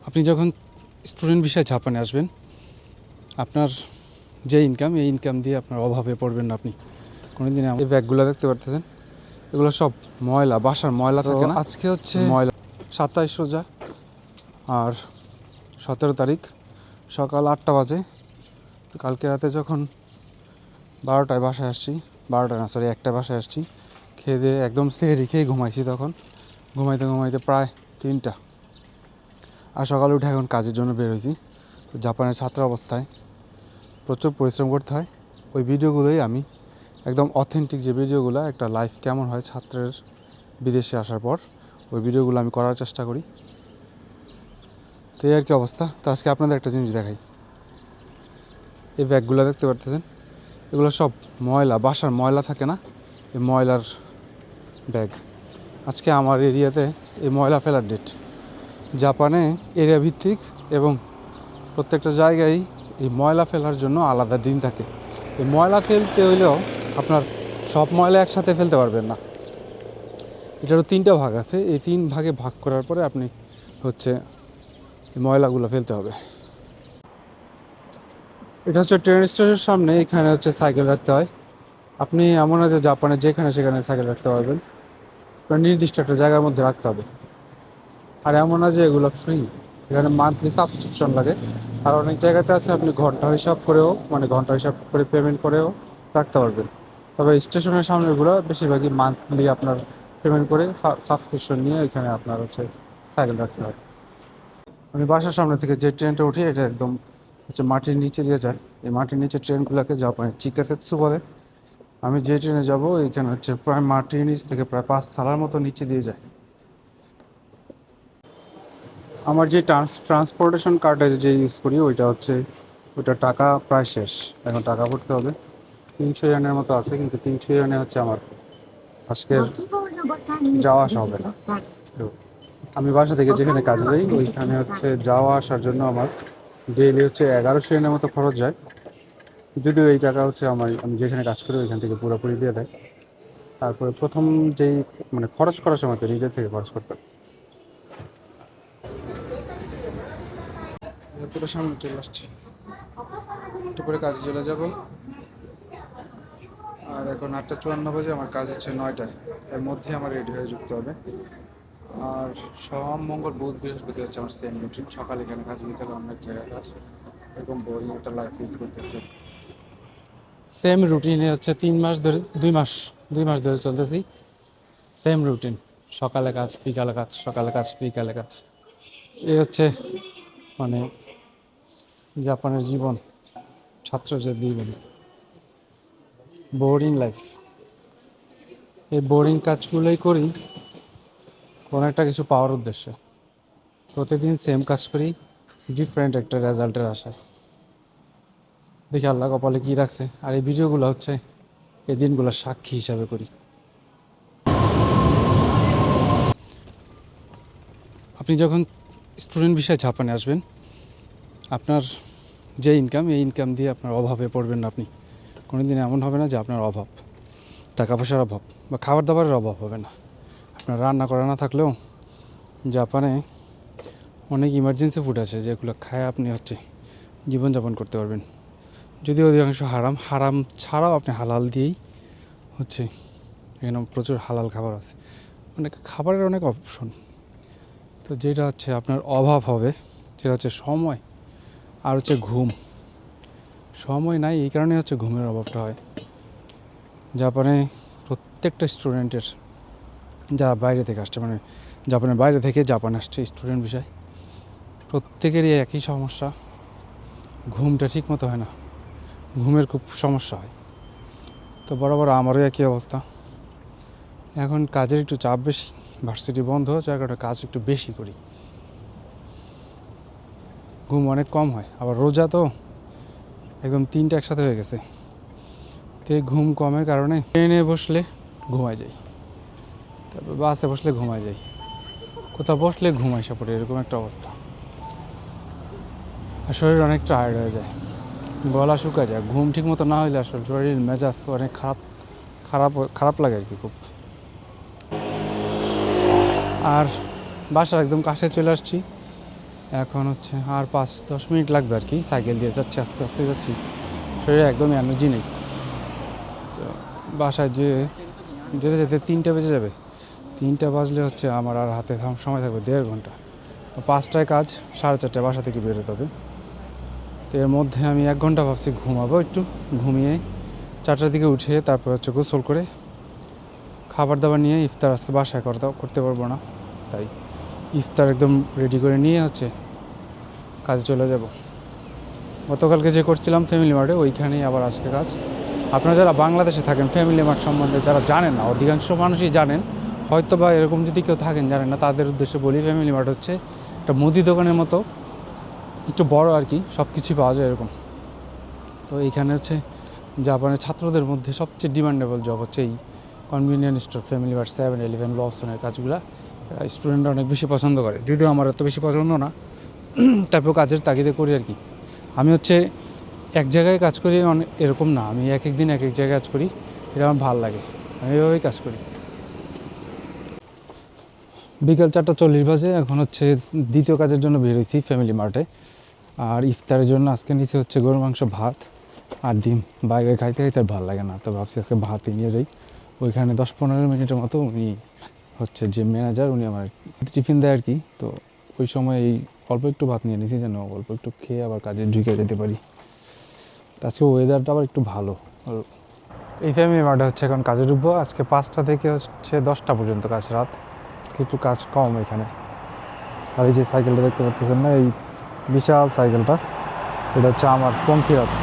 আপনি যখন স্টুডেন্ট ভিসায় জাপানে আসবেন, আপনার যে ইনকাম, এই ইনকাম দিয়ে আপনার অভাবে পড়বেন না আপনি কোনোদিন। এই ব্যাগগুলো দেখতে পারতেছেন, এগুলো সব ময়লা, বাসার ময়লা থাকে না। আজকে হচ্ছে ময়লা 27 রোজা, আর 17 তারিখ সকাল 8টা বাজে। তো কালকে রাতে যখন 12টায় বাসায় আসছি, 12টা না সরি 1টায় বাসায় আসছি, খেয়ে দিয়ে একদম সেহরি খেয়ে ঘুমাইছি। তখন ঘুমাইতে ঘুমাইতে প্রায় 3টা, আর সকালে উঠে এখন কাজের জন্য বের হয়েছি। তো জাপানের ছাত্র অবস্থায় প্রচুর পরিশ্রম করতে হয়। ওই ভিডিওগুলোই আমি একদম অথেন্টিক, যে ভিডিওগুলো একটা লাইফ কেমন হয় ছাত্রের বিদেশে আসার পর, ওই ভিডিওগুলো আমি করার চেষ্টা করি। তো এই আর কি অবস্থা। তো আজকে আপনাদের একটা জিনিস দেখাই। এই ব্যাগগুলো দেখতে পারতেছেন, এগুলো সব ময়লা, বাসার ময়লা থাকে না, এই ময়লার ব্যাগ। আজকে আমার এরিয়াতে এই ময়লা ফেলার ডেট। জাপানে এরিয়া ভিত্তিক এবং প্রত্যেকটা জায়গায় এই ময়লা ফেলার জন্য আলাদা দিন থাকে। এই ময়লা ফেলতে হইলেও আপনার সব ময়লা একসাথে ফেলতে পারবেন না, এটারও 3টা ভাগ আছে। এই 3 ভাগে ভাগ করার পরে আপনি হচ্ছে এই ময়লাগুলো ফেলতে হবে। এটা হচ্ছে ট্রেন স্টেশনের সামনে, এখানে হচ্ছে সাইকেল রাখতে হয়। আপনি এমন না যে জাপানে যেখানে সেখানে সাইকেল রাখতে পারবেন, নির্দিষ্ট একটা জায়গার মধ্যে রাখতে হবে। আর এমন না যে এগুলো ফ্রি, এখানে মান্থলি সাবস্ক্রিপশন লাগে। আর অনেক জায়গাতে আছে আপনি ঘন্টা হিসাব করেও, মানে ঘন্টা হিসাব করে পেমেন্ট করেও রাখতে পারবেন। তবে স্টেশনের সামনেগুলো বেশিরভাগই মান্থলি আপনার পেমেন্ট করে সাবস্ক্রিপশন নিয়ে এখানে আপনার হচ্ছে সাইকেল রাখতে হয়। আমি বাসার সামনে থেকে যে ট্রেনটা উঠি, এটা একদম হচ্ছে মাটির নিচে দিয়ে যায়। এই মাটির নিচে ট্রেনগুলোকে জাপানে চিকাতেৎসু বলে। আমি যে ট্রেনে যাব এখানে হচ্ছে প্রায় মাটির নিচ থেকে প্রায় 5 তলার মতো নিচে দিয়ে যায়। আমার যে ট্রান্সপোর্টেশন কার্ডে যে ইউজ করি ওইটা হচ্ছে, ওইটা টাকা প্রায় শেষ, এখন টাকা ভরতে হবে। 300 ইয়েনের মতো আছে, কিন্তু 300 ইয়েনে হচ্ছে আমার আজকের যাওয়া আসা হবে না। তো আমি বাসা থেকে যেখানে কাজে যাই ওইখানে হচ্ছে যাওয়া আসার জন্য আমার ডেইলি হচ্ছে 1100 ইয়েনের মতো খরচ যায়। যদিও এই টাকা হচ্ছে আমি যেখানে কাজ করি ওইখান থেকে পুরোপুরি দিয়ে দেয়। তারপরে প্রথম যেই মানে খরচ করার সময় তো নিজের থেকে খরচ করতে হবে। পুরো সামনে চলে আসছি, একটু করে কাজে চলে যাব। আর এখন 8টা 54 বাজে, আমার কাজ হচ্ছে 9টায়, এর মধ্যে আমার রেডি হয়ে যুক্ত হবে। আর সোম মঙ্গল বুধ বৃহস্পতি হচ্ছে আমার সেম রুটিন, সকালে এখানে কাজ, বিকালে অন্য এক জায়গায় কাজ। এরকম বোরিং একটা লাইফ লিড করতেছে। সেম রুটিনে হচ্ছে 3 মাস ধরে, 2 মাস ধরে চলতেছি। সেম রুটিন, সকালে কাজ বিকালে কাজ, সকালে কাজ বিকালে কাজ। এই হচ্ছে মানে জাপানের জীবন, ছাত্র যে জীবন, বোরিং লাইফ। এই বোরিং কাজগুলোই করি কোনো একটা কিছু পাওয়ার উদ্দেশ্যে। প্রতিদিন সেম কাজ করি ডিফারেন্ট একটা রেজাল্টের আশায়। দেখি আল্লাহ কপালে কী রাখছে। আর এই ভিডিওগুলো হচ্ছে এই দিনগুলোর সাক্ষী হিসাবে করি। আপনি যখন স্টুডেন্ট ভিসায় জাপানে আসবেন, আপনার যে ইনকাম, এই ইনকাম দিয়ে আপনার অভাবে পড়বেন না আপনি কোনোদিন। এমন হবে না যে আপনার অভাব, টাকা পয়সার অভাব বা খাবার দাবারের অভাব হবে না। আপনার রান্না করা না থাকলেও জাপানে অনেক ইমার্জেন্সি ফুড আছে যেগুলো খায় আপনি হচ্ছে জীবনযাপন করতে পারবেন। যদিও অধিকাংশ হারাম, হারাম ছাড়াও আপনি হালাল দিয়েই হচ্ছে, এখানে প্রচুর হালাল খাবার আছে, অনেক খাবারের অনেক অপশন। তো যেটা হচ্ছে আপনার অভাব হবে সেটা হচ্ছে সময়, আর হচ্ছে ঘুম। সময় নাই, এই কারণে হচ্ছে ঘুমের অভাবটা হয়। জাপানে প্রত্যেকটা স্টুডেন্টের, যারা বাইরে থেকে আসছে, মানে জাপানের বাইরে থেকে জাপান আসছে স্টুডেন্ট বিষয়, প্রত্যেকেরই একই সমস্যা, ঘুমটা ঠিক মতো হয় না, ঘুমের খুব সমস্যা হয়। তো বরাবর আমারও একই অবস্থা। এখন কাজের একটু চাপ বেশি, ভার্সিটি বন্ধ, যার কারণে কাজ একটু বেশি করি, ঘুম অনেক কম হয়। আবার রোজা তো একদম 3টা একসাথে হয়ে গেছে। তো এই ঘুম কমের কারণে ট্রেনে বসলে ঘুমায় যাই, তারপর বাসে বসলে ঘুমায় যাই, কোথাও বসলে ঘুমাই সাপড়ে, এরকম একটা অবস্থা। আর শরীর অনেক টায়ার্ড হয়ে যায়, গলা শুকায় যায়। ঘুম ঠিক মতো না হইলে আসলে শরীর মেজাজ অনেক খারাপ লাগে আর কি খুব। আর বাসার একদম কাছে চলে আসছি, এখন হচ্ছে আর 5-10 মিনিট লাগবে আর কি, সাইকেল দিয়ে যাচ্ছি, আস্তে আস্তে যাচ্ছি, শরীরে একদমই এনার্জি নেই। তো বাসায় যেতে যেতে 3টা বেজে যাবে। 3টা বাজলে হচ্ছে আমার আর হাতে সময় থাকবে 1.5 ঘন্টা। তো 5টায় কাজ, 4:30টায় বাসা থেকে বেরোতে হবে। তো এর মধ্যে আমি 1 ঘন্টা ভাবছি ঘুমাবো, একটু ঘুমিয়ে 4টার দিকে উঠে তারপর হচ্ছে গোসল করে খাবার দাবার নিয়ে ইফতার আজকে বাসায় করতে পারবো না, তাই ইফতার একদম রেডি করে নিয়ে হচ্ছে কাজে চলে যাব। গতকালকে যে করছিলাম ফ্যামিলি মার্টে, ওইখানেই আবার আজকে কাজ। আপনারা যারা বাংলাদেশে থাকেন ফ্যামিলি মার্ট সম্বন্ধে যারা জানেন না, অধিকাংশ মানুষই জানেন, হয়তো বা এরকম যদি কেউ থাকেন জানেন না, তাদের উদ্দেশ্যে বলি ফ্যামিলি মার্ট হচ্ছে একটা মুদি দোকানের মতো, একটু বড় আর কি, সব কিছুই পাওয়া যায় এরকম। তো এইখানে হচ্ছে জাপানের ছাত্রদের মধ্যে সবচেয়ে ডিমান্ডেবল জব হচ্ছে এই convenience store, family mart, 7-Eleven, লসনের কাজগুলো স্টুডেন্টরা অনেক বেশি পছন্দ করে, যদিও আমার এত বেশি পছন্দ না, তারপর কাজের তাগিদে করি আর কি। আমি হচ্ছে এক জায়গায় কাজ করি এরকম না, আমি এক এক দিন এক এক জায়গায় কাজ করি, এটা আমার ভালো লাগে, আমি এভাবেই কাজ করি। বিকেল 4:40 বাজে, এখন হচ্ছে দ্বিতীয় কাজের জন্য বের হয়েছি ফ্যামিলি মার্টে। আর ইফতারের জন্য আজকে নিচে হচ্ছে গরুর মাংস, ভাত আর ডিম। বাইরে খাইতে খাইতে আর ভালো লাগে না, তো ভাবছি আজকে ভাতই নিয়ে যাই। ওইখানে 10-15 মিনিটের মতো উনি হচ্ছে যে ম্যানেজার, উনি আমার টিফিন দেয় আর কি। তো ওই সময় এই অল্প একটু ভাত নিয়ে নিয়েছি যেন অল্প একটু খেয়ে আবার কাজে ঢুকে যেতে পারি। আজকে ওয়েদারটা আবার একটু ভালো। এই ফ্যামিলি মার্টে হচ্ছে এখন কাজে ঢুকবো। আজকে 5টা থেকে হচ্ছে 10টা পর্যন্ত কাজ, রাত কিছু কাজ কম এখানে। আর এই যে সাইকেলটা দেখতে পাচ্ছেন না, এই বিশাল সাইকেলটা, এটা হচ্ছে আমার পঙ্কিরাজ।